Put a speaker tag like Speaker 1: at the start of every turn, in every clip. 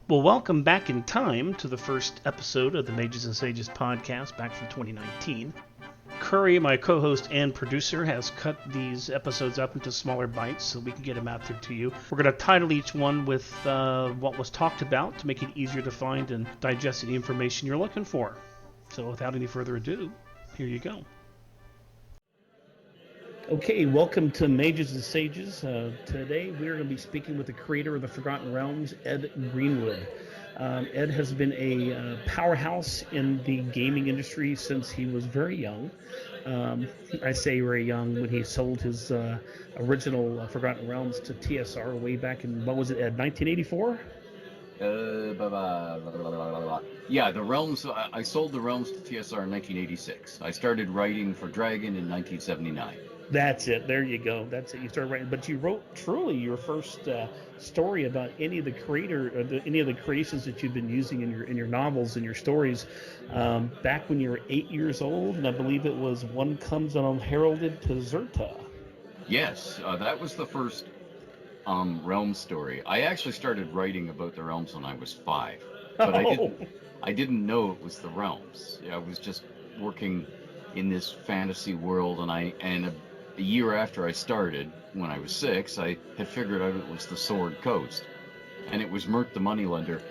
Speaker 1: Well, welcome back in time to the first episode of the Mages and Sages podcast back from 2019. Curry, my co-host and producer, has cut these episodes up into smaller bites so we can get them out there to you. We're going to title each one with what was talked about to make it easier to find and digest the information you're looking for. So without any further ado, here you go. Okay, welcome to Mages and Sages. Today we're going to be speaking with the creator of the Forgotten Realms, Ed Greenwood. Ed has been a powerhouse in the gaming industry since he was very young. I say very young when he sold his original Forgotten Realms to TSR way back in, what was it, Ed, 1984?
Speaker 2: Yeah, the Realms, I sold the Realms to TSR in 1986. I started writing for Dragon in 1979.
Speaker 1: That's it. There you go. That's it. You started writing, but you wrote truly your first story about any of the any of the creations that you've been using in your novels and your stories back when you were 8 years old, and I believe it was One Comes Unheralded to Zerta.
Speaker 2: Yes, that was the first Realms story. I actually started writing about the Realms when I was 5, but I didn't know it was the Realms. I was just working in this fantasy world, and a year after I started, when I was 6, I had figured out it was the Sword Coast, and it was Mert the Moneylender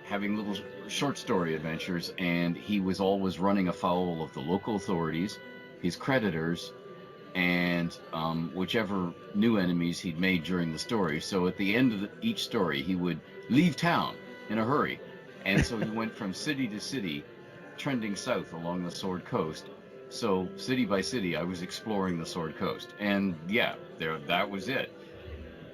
Speaker 2: having little short story adventures, and he was always running afoul of the local authorities, his creditors, and whichever new enemies he'd made during the story. So at the end of each story, he would leave town in a hurry, and so he went from city to city, trending south along the Sword Coast. So city by city, I was exploring the Sword Coast, and yeah, that was it.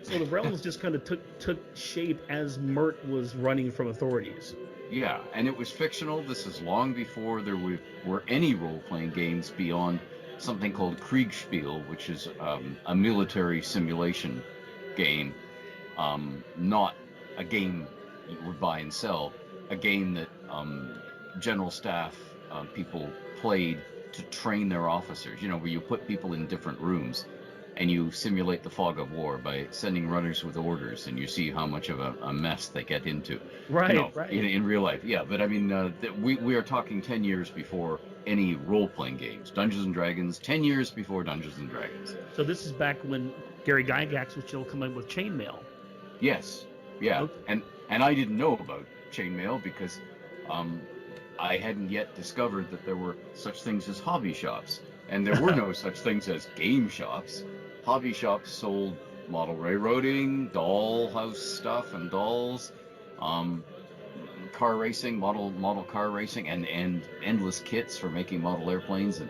Speaker 1: So the realms just kind of took shape as Mert was running from authorities.
Speaker 2: Yeah, and it was fictional. This is long before there were any role-playing games beyond something called Kriegspiel, which is a military simulation game, not a game you would buy and sell, a game that general staff people played to train their officers, where you put people in different rooms and you simulate the fog of war by sending runners with orders, and you see how much of a mess they get into.
Speaker 1: Right.
Speaker 2: In real life. Yeah, but I mean, we are talking 10 years before any role-playing games. Dungeons and Dragons, 10 years before Dungeons and Dragons.
Speaker 1: So this is back when Gary Gygax was still coming with chainmail.
Speaker 2: Yes. Yeah. Okay. And I didn't know about chainmail because I hadn't yet discovered that there were such things as hobby shops, and there were no such things as game shops. Hobby shops sold model railroading, dollhouse stuff and dolls, car racing, model car racing, and endless kits for making model airplanes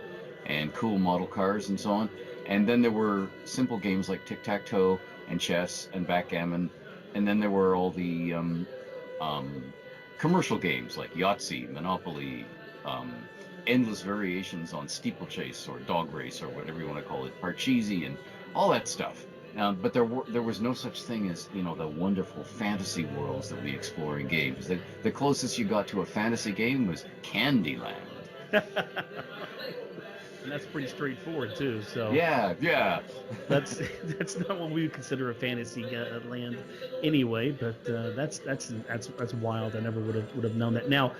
Speaker 2: and cool model cars and so on. And then there were simple games like tic-tac-toe and chess and backgammon, and then there were all the commercial games like Yahtzee, Monopoly, endless variations on steeplechase or dog race or whatever you want to call it, Parcheesi, and all that stuff. But there was no such thing as the wonderful fantasy worlds that we explore in games. The closest you got to a fantasy game was Candyland.
Speaker 1: And that's pretty straightforward too. So
Speaker 2: yeah.
Speaker 1: that's not what we would consider a fantasy land anyway. But that's wild. I never would have known that. Now,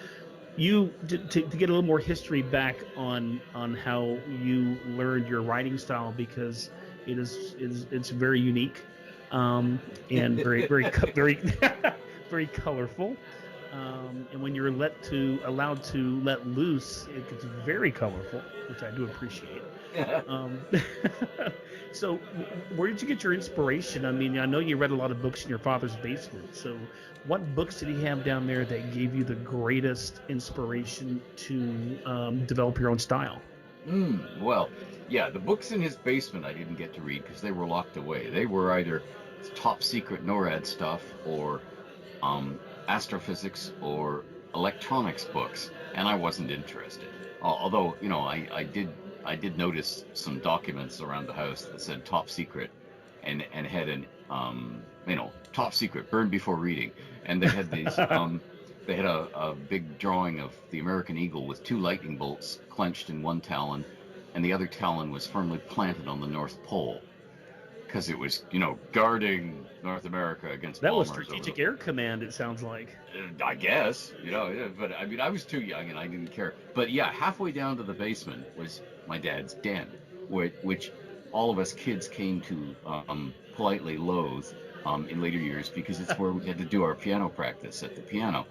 Speaker 1: you to get a little more history back on how you learned your writing style, because it's very unique and very very colorful. And when you're allowed to let loose, it gets very colorful, which I do appreciate. So where did you get your inspiration? I mean, I know you read a lot of books in your father's basement. So what books did he have down there that gave you the greatest inspiration to develop your own style?
Speaker 2: Well, yeah, the books in his basement I didn't get to read because they were locked away. They were either top secret NORAD stuff or astrophysics or electronics books, and I wasn't interested. Although, I did notice some documents around the house that said top secret and had an top secret, burned before reading, and they had these they had a big drawing of the American eagle with 2 lightning bolts clenched in one talon, and the other talon was firmly planted on the North Pole. because it was, you know, guarding North America against
Speaker 1: That was
Speaker 2: bombers over
Speaker 1: Strategic
Speaker 2: the.
Speaker 1: Air Command, it sounds like.
Speaker 2: I guess, you know, yeah, but I mean, I was too young and I didn't care. But yeah, halfway down to the basement was my dad's den, which all of us kids came to politely loathe in later years because it's where we had to do our piano practice at the piano.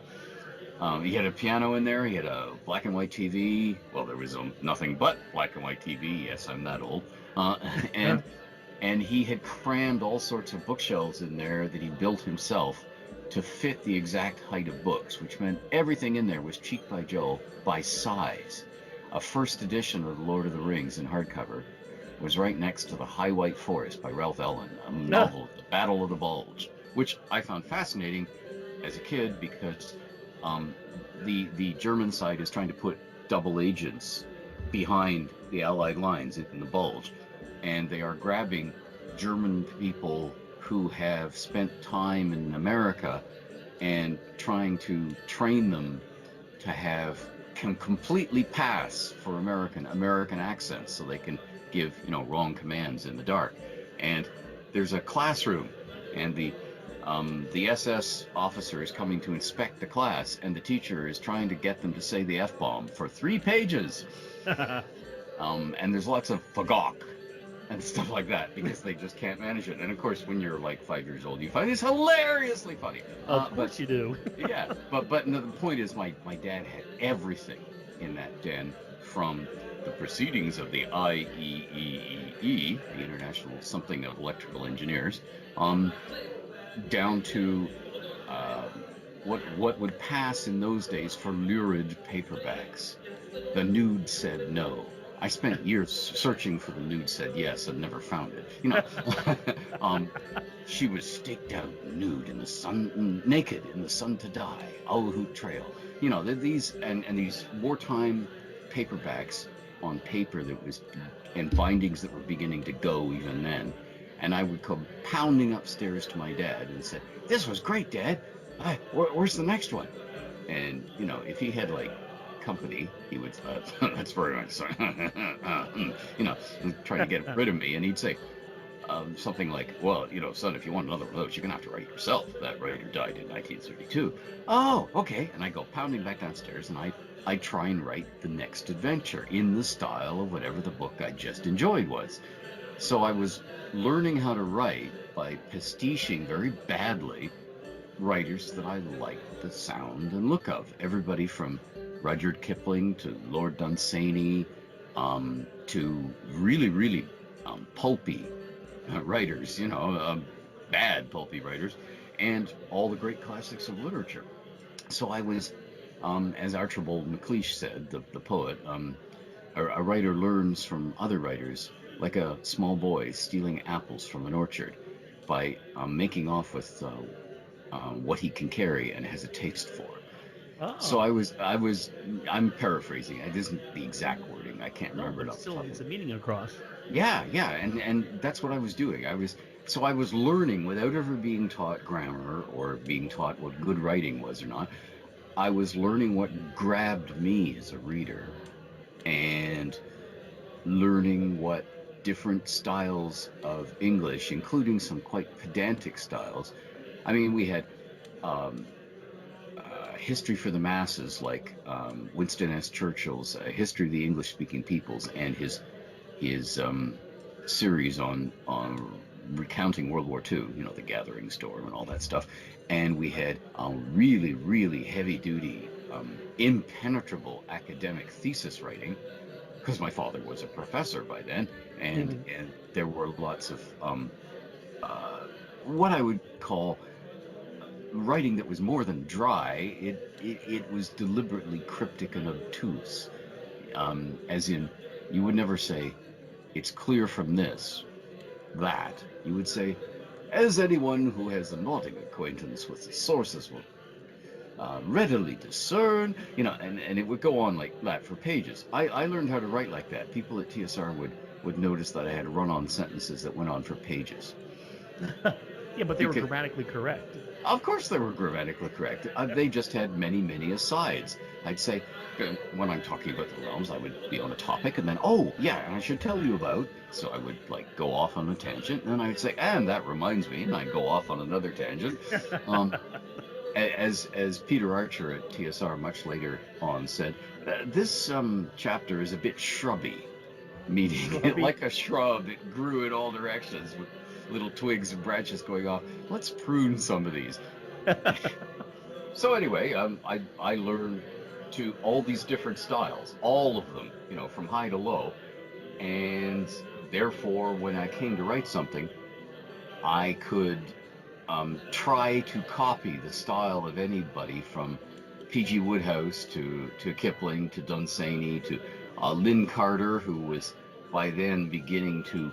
Speaker 2: He had a piano in there. He had a black and white TV. Well, there was nothing but black and white TV. Yes, I'm that old. And and he had crammed all sorts of bookshelves in there that he built himself to fit the exact height of books, which meant everything in there was cheek by jowl by size. A first edition of The Lord of the Rings in hardcover was right next to The High White Forest by Ralph Ellen, a novel, The Battle of the Bulge, which I found fascinating as a kid because the German side is trying to put double agents behind the Allied lines in the Bulge, and they are grabbing German people who have spent time in America and trying to train them to can completely pass for American accents so they can give, you know, wrong commands in the dark. And there's a classroom, and the SS officer is coming to inspect the class, and the teacher is trying to get them to say the F-bomb for 3 pages. And there's lots of fagok and stuff like that because they just can't manage it. And of course, when you're like 5 years old, you find it's hilariously funny.
Speaker 1: Of course you do.
Speaker 2: Yeah, but no, the point is, my dad had everything in that den, from the proceedings of the IEEE, the International Something of Electrical Engineers, down to what would pass in those days for lurid paperbacks. The Nude Said No. I spent years searching for The Nude Said Yes and never found it. You know, she was staked out nude in the sun, naked in the sun to die. Owl Hoot Trail. You know, these wartime paperbacks on paper that was, and bindings that were beginning to go even then. And I would come pounding upstairs to my dad and say, "This was great, Dad. Where's the next one?" And, you know, if he had like company, he would, "That's very nice," you know, try to get rid of me. And he'd say something like, "Well, you know, son, if you want another one of those, you're going to have to write it yourself. That writer died in 1932. "Oh, okay." And I go pounding back downstairs, and I try and write the next adventure in the style of whatever the book I just enjoyed was. So I was learning how to write by pastiching very badly writers that I liked the sound and look of. Everybody from Rudyard Kipling to Lord Dunsany, to really, really pulpy writers, you know, bad pulpy writers, and all the great classics of literature. So I was, as Archibald MacLeish said, the poet, a writer learns from other writers like a small boy stealing apples from an orchard by making off with what he can carry and has a taste for.
Speaker 1: Oh.
Speaker 2: So I'm paraphrasing. It isn't the exact wording. I can't remember it off the top of
Speaker 1: It's a meaning across.
Speaker 2: Yeah, and that's what I was doing. I was learning without ever being taught grammar or being taught what good writing was or not. I was learning what grabbed me as a reader, and learning what different styles of English, including some quite pedantic styles. I mean, we had history for the masses, like Winston S. Churchill's History of the English-Speaking Peoples, and his series on recounting World War II, you know, the Gathering Storm and all that stuff. And we had really, really heavy-duty, impenetrable academic thesis writing, because my father was a professor by then, and there were lots of what I would call writing that was more than dry. It was deliberately cryptic and obtuse, as in, you would never say, "It's clear from this, that." You would say, "As anyone who has a nodding acquaintance with the sources will readily discern," you know, and it would go on like that for pages. I learned how to write like that. People at TSR would notice that I had run-on sentences that went on for pages.
Speaker 1: Yeah, but they were grammatically correct.
Speaker 2: Of course they were grammatically correct. They just had many, many asides. I'd say, when I'm talking about the realms, I would be on a topic, and then, oh, yeah, and I should tell you about, so I would, like, go off on a tangent, and then I would say, and that reminds me, and I'd go off on another tangent. As Peter Archer at TSR much later on said, this chapter is a bit shrubby, meaning like a shrub, it grew in all directions with little twigs and branches going off. Let's prune some of these. So anyway, I learned to all these different styles, all of them, from high to low, and therefore when I came to write something, I could try to copy the style of anybody from P.G. Wodehouse to Kipling to Dunsany to Lynn Carter, who was by then beginning to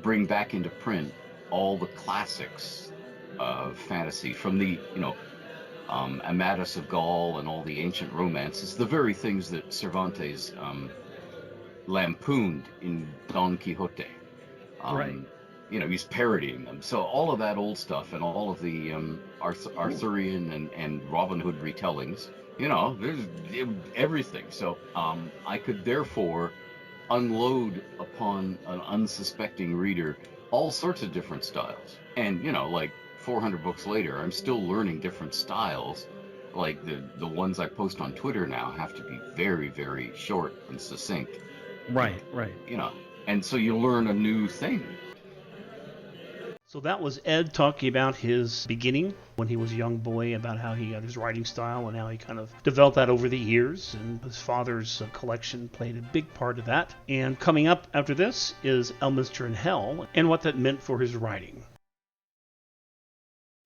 Speaker 2: bring back into print all the classics of fantasy, from the Amadis of Gaul and all the ancient romances, the very things that Cervantes lampooned in Don Quixote.
Speaker 1: Right.
Speaker 2: He's parodying them. So all of that old stuff and all of the Arthurian and Robin Hood retellings, there's everything. So I could therefore unload upon an unsuspecting reader all sorts of different styles. And, like 400 books later, I'm still learning different styles. Like the ones I post on Twitter now have to be very, very short and succinct.
Speaker 1: Right.
Speaker 2: And so you learn a new thing.
Speaker 3: So that was Ed talking about his beginning when he was a young boy, about how he got his writing style and how he kind of developed that over the years. And his father's collection played a big part of that. And coming up after this is Elminster in Hell and what that meant for his writing.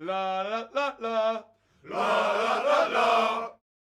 Speaker 4: La la la la, la la la la.